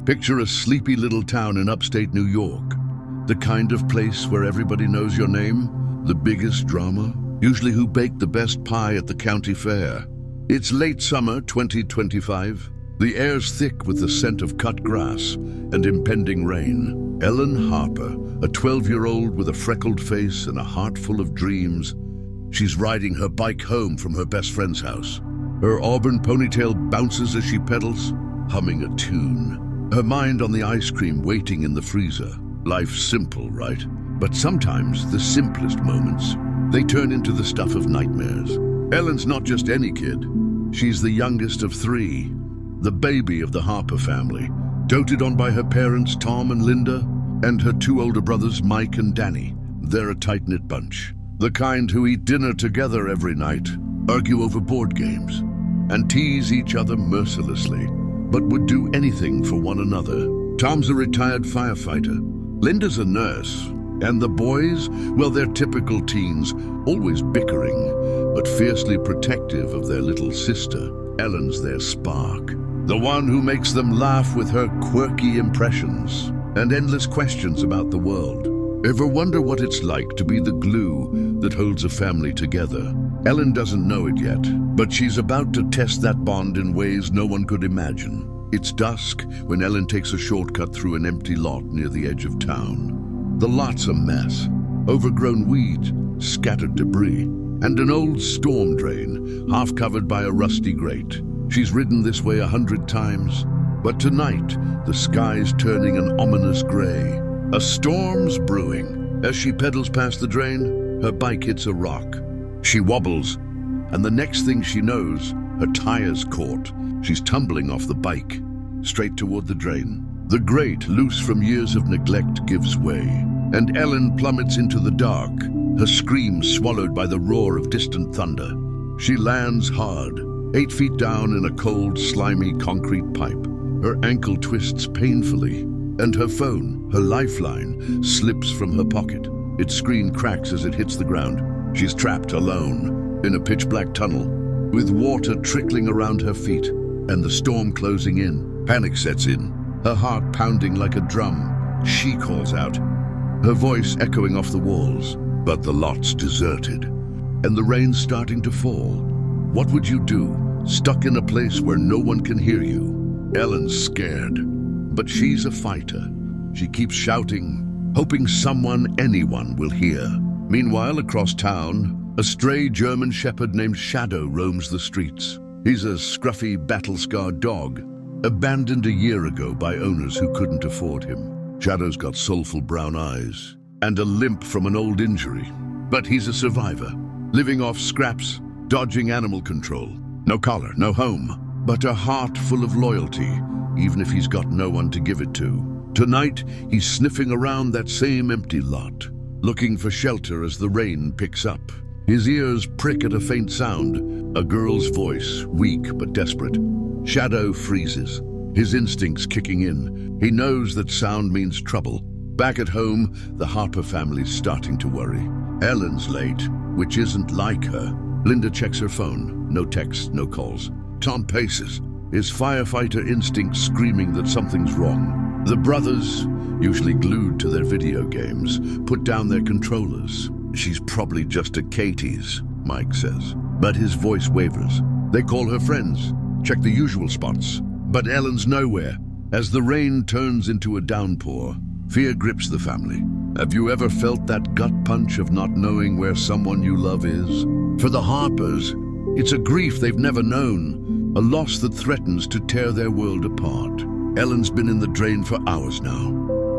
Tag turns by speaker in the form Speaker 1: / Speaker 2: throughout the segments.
Speaker 1: Picture a sleepy little town in upstate New York. The kind of place where everybody knows your name, the biggest drama, usually who baked the best pie at the county fair. It's late summer 2025. The air's thick with the scent of cut grass and impending rain. Ellen Harper, a 12-year-old with a freckled face and a heart full of dreams, she's riding her bike home from her best friend's house. Her auburn ponytail bounces as she pedals, humming a tune. Her mind on the ice cream waiting in the freezer. Life's simple, right? But sometimes the simplest moments, they turn into the stuff of nightmares. Ellen's not just any kid. She's the youngest of three, the baby of the Harper family, doted on by her parents Tom and Linda, and her two older brothers Mike and Danny. They're a tight-knit bunch. The kind who eat dinner together every night, argue over board games, and tease each other mercilessly, but would do anything for one another. Tom's a retired firefighter. Linda's a nurse. And the boys, well, they're typical teens, always bickering, but fiercely protective of their little sister. Ellen's their spark, the one who makes them laugh with her quirky impressions and endless questions about the world. Ever wonder what it's like to be the glue that holds a family together? Ellen doesn't know it yet, but she's about to test that bond in ways no one could imagine. It's dusk when Ellen takes a shortcut through an empty lot near the edge of town. The lot's a mess, overgrown weeds, scattered debris, and an old storm drain, half covered by a rusty grate. She's ridden this way 100 times, but tonight the sky's turning an ominous gray. A storm's brewing. As she pedals past the drain, her bike hits a rock. She wobbles, and the next thing she knows, her tire's caught. She's tumbling off the bike, straight toward the drain. The grate, loose from years of neglect, gives way, and Ellen plummets into the dark, her scream swallowed by the roar of distant thunder. She lands hard, 8 feet down in a cold, slimy concrete pipe. Her ankle twists painfully, and her phone, her lifeline, slips from her pocket. Its screen cracks as it hits the ground. She's trapped alone in a pitch-black tunnel, with water trickling around her feet, and the storm closing in. Panic sets in, her heart pounding like a drum. She calls out, her voice echoing off the walls. But the lot's deserted, and the rain's starting to fall. What would you do, stuck in a place where no one can hear you? Ellen's scared, but she's a fighter. She keeps shouting, hoping someone, anyone, will hear. Meanwhile, across town, a stray German shepherd named Shadow roams the streets. He's a scruffy, battle-scarred dog, abandoned a year ago by owners who couldn't afford him. Shadow's got soulful brown eyes and a limp from an old injury. But he's a survivor, living off scraps, dodging animal control. No collar, no home, but a heart full of loyalty, even if he's got no one to give it to. Tonight, he's sniffing around that same empty lot, looking for shelter as the rain picks up. His ears prick at a faint sound, a girl's voice, weak but desperate. Shadow freezes, his instincts kicking in. He knows that sound means trouble. Back at home, the Harper family's starting to worry. Ellen's late, which isn't like her. Linda checks her phone. No texts, no calls. Tom paces, his firefighter instinct screaming that something's wrong. The brothers, usually glued to their video games, put down their controllers. She's probably just a Katie's, Mike says. But his voice wavers. They call her friends, check the usual spots. But Ellen's nowhere. As the rain turns into a downpour, fear grips the family. Have you ever felt that gut punch of not knowing where someone you love is? For the Harpers, it's a grief they've never known, a loss that threatens to tear their world apart. Ellen's been in the drain for hours now,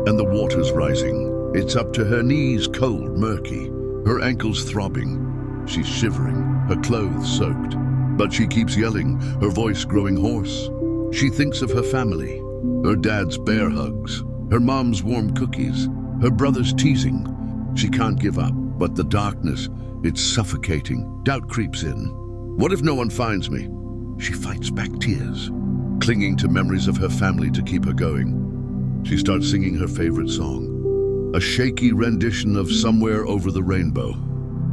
Speaker 1: and the water's rising. It's up to her knees, cold, murky, her ankles throbbing. She's shivering, her clothes soaked, but she keeps yelling, her voice growing hoarse. She thinks of her family, her dad's bear hugs, her mom's warm cookies, her brother's teasing. She can't give up, but the darkness, it's suffocating. Doubt creeps in. What if no one finds me? She fights back tears, clinging to memories of her family to keep her going. She starts singing her favorite song, a shaky rendition of Somewhere Over the Rainbow,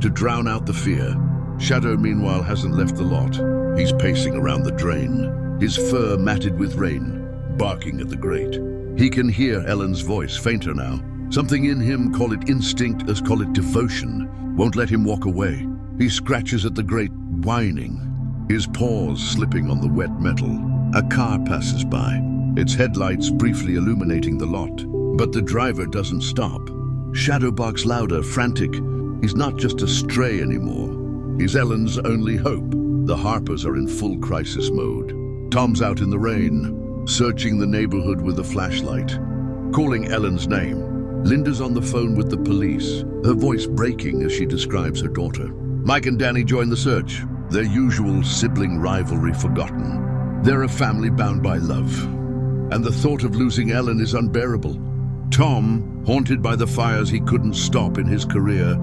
Speaker 1: to drown out the fear. Shadow, meanwhile, hasn't left the lot. He's pacing around the drain, his fur matted with rain, barking at the grate. He can hear Ellen's voice, fainter now. Something in him, call it instinct, as call it devotion, won't let him walk away. He scratches at the grate, whining, his paws slipping on the wet metal. A car passes by, its headlights briefly illuminating the lot. But the driver doesn't stop. Shadow barks louder, frantic. He's not just a stray anymore. He's Ellen's only hope. The Harpers are in full crisis mode. Tom's out in the rain, searching the neighborhood with a flashlight, calling Ellen's name. Linda's on the phone with the police, her voice breaking as she describes her daughter. Mike and Danny join the search, their usual sibling rivalry forgotten. They're a family bound by love, and the thought of losing Ellen is unbearable. Tom, haunted by the fires he couldn't stop in his career,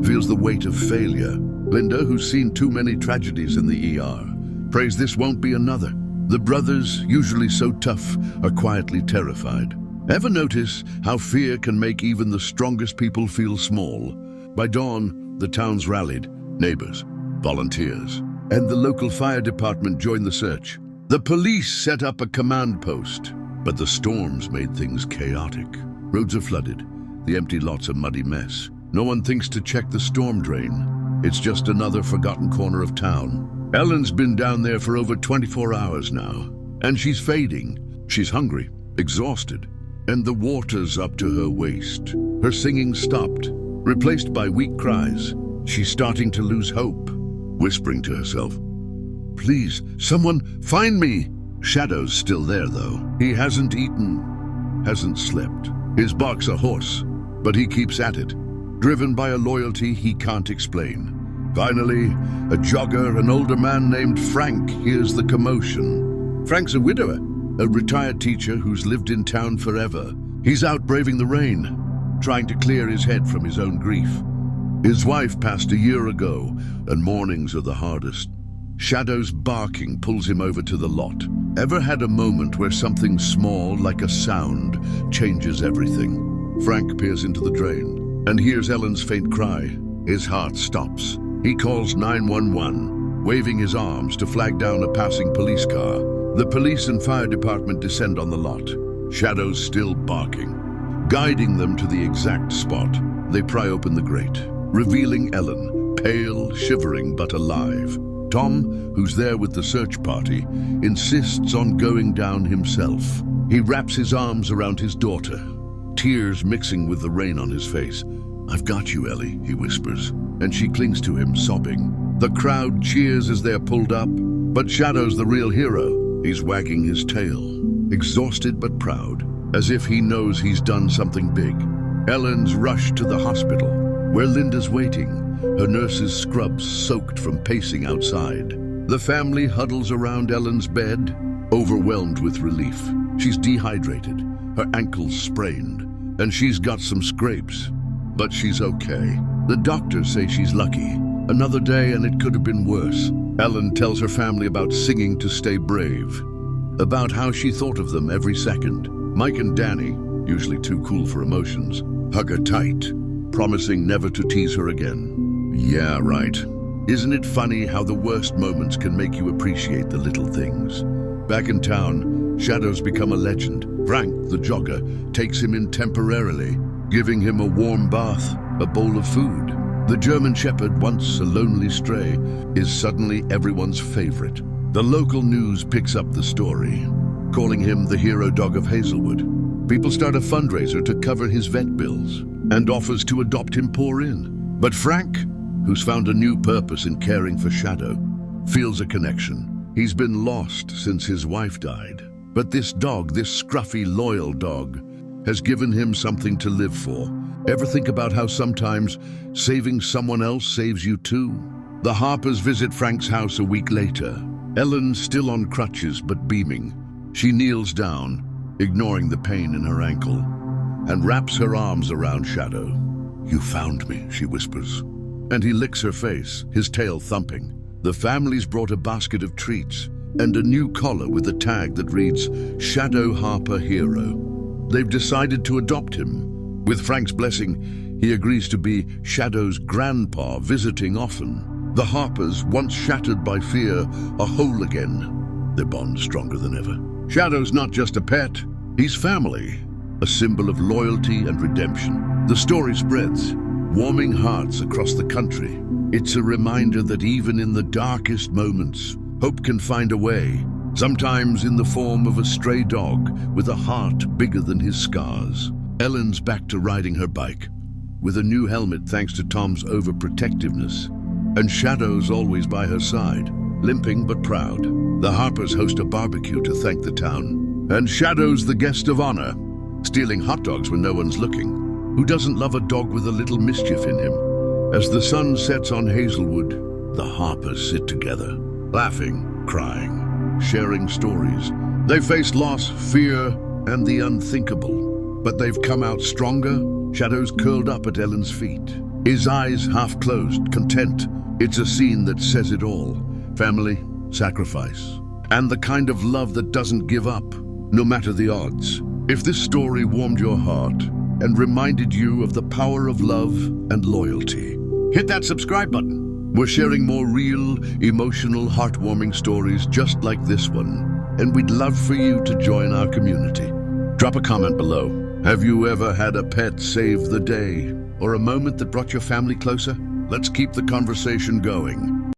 Speaker 1: feels the weight of failure. Linda, who's seen too many tragedies in the ER, prays this won't be another. The brothers, usually so tough, are quietly terrified. Ever notice how fear can make even the strongest people feel small? By dawn, the town's rallied, neighbors, volunteers, and the local fire department joined the search. The police set up a command post, but the storms made things chaotic. Roads are flooded, the empty lot's a muddy mess. No one thinks to check the storm drain. It's just another forgotten corner of town. Ellen's been down there for over 24 hours now, and she's fading. She's hungry, exhausted, and the water's up to her waist. Her singing stopped, replaced by weak cries. She's starting to lose hope, whispering to herself, "Please, someone find me!" Shadow's still there, though. He hasn't eaten, hasn't slept. His bark's a horse, but he keeps at it, driven by a loyalty he can't explain. Finally, a jogger, an older man named Frank, hears the commotion. Frank's a widower, a retired teacher who's lived in town forever. He's out braving the rain, trying to clear his head from his own grief. His wife passed a year ago, and mornings are the hardest. Shadow's barking pulls him over to the lot. Ever had a moment where something small, like a sound, changes everything? Frank peers into the drain and hears Ellen's faint cry. His heart stops. He calls 911, waving his arms to flag down a passing police car. The police and fire department descend on the lot. Shadow's still barking. Guiding them to the exact spot, they pry open the grate, revealing Ellen, pale, shivering, but alive. Tom, who's there with the search party, insists on going down himself. He wraps his arms around his daughter, tears mixing with the rain on his face. "I've got you, Ellie," he whispers, and she clings to him, sobbing. The crowd cheers as they're pulled up, but Shadow's the real hero. He's wagging his tail, exhausted but proud, as if he knows he's done something big. Ellen's rushed to the hospital, where Linda's waiting, her nurse's scrubs soaked from pacing outside. The family huddles around Ellen's bed, overwhelmed with relief. She's dehydrated, her ankles sprained, and she's got some scrapes. But she's okay. The doctors say she's lucky. Another day and it could have been worse. Ellen tells her family about singing to stay brave, about how she thought of them every second. Mike and Danny, usually too cool for emotions, hug her tight, promising never to tease her again. Yeah, right. Isn't it funny how the worst moments can make you appreciate the little things? Back in town, Shadow's become a legend. Frank, the jogger, takes him in temporarily, giving him a warm bath, a bowl of food. The German Shepherd, once a lonely stray, is suddenly everyone's favorite. The local news picks up the story, calling him the hero dog of Hazelwood. People start a fundraiser to cover his vet bills, and offers to adopt him pour in. But Frank, who's found a new purpose in caring for Shadow, feels a connection. He's been lost since his wife died. But this dog, this scruffy, loyal dog, has given him something to live for. Ever think about how sometimes saving someone else saves you too? The Harpers visit Frank's house a week later. Ellen's still on crutches but beaming. She kneels down, ignoring the pain in her ankle, and wraps her arms around Shadow. "You found me," she whispers. And he licks her face, his tail thumping. The family's brought a basket of treats and a new collar with a tag that reads, "Shadow Harper Hero." They've decided to adopt him. With Frank's blessing, he agrees to be Shadow's grandpa, visiting often. The Harpers, once shattered by fear, are whole again, their bond stronger than ever. Shadow's not just a pet, he's family, a symbol of loyalty and redemption. The story spreads, warming hearts across the country. It's a reminder that even in the darkest moments, hope can find a way, sometimes in the form of a stray dog with a heart bigger than his scars. Ellen's back to riding her bike, with a new helmet thanks to Tom's overprotectiveness, and Shadow's always by her side, limping but proud. The Harpers host a barbecue to thank the town, and Shadow's the guest of honor, stealing hot dogs when no one's looking. Who doesn't love a dog with a little mischief in him? As the sun sets on Hazelwood, the Harpers sit together, laughing, crying, sharing stories. They face loss, fear, and the unthinkable, but they've come out stronger. Shadow's curled up at Ellen's feet, his eyes half closed, content. It's a scene that says it all. Family, sacrifice, and the kind of love that doesn't give up, no matter the odds. If this story warmed your heart and reminded you of the power of love and loyalty, hit that subscribe button. We're sharing more real, emotional, heartwarming stories just like this one, and we'd love for you to join our community. Drop a comment below. Have you ever had a pet save the day, or a moment that brought your family closer? Let's keep the conversation going.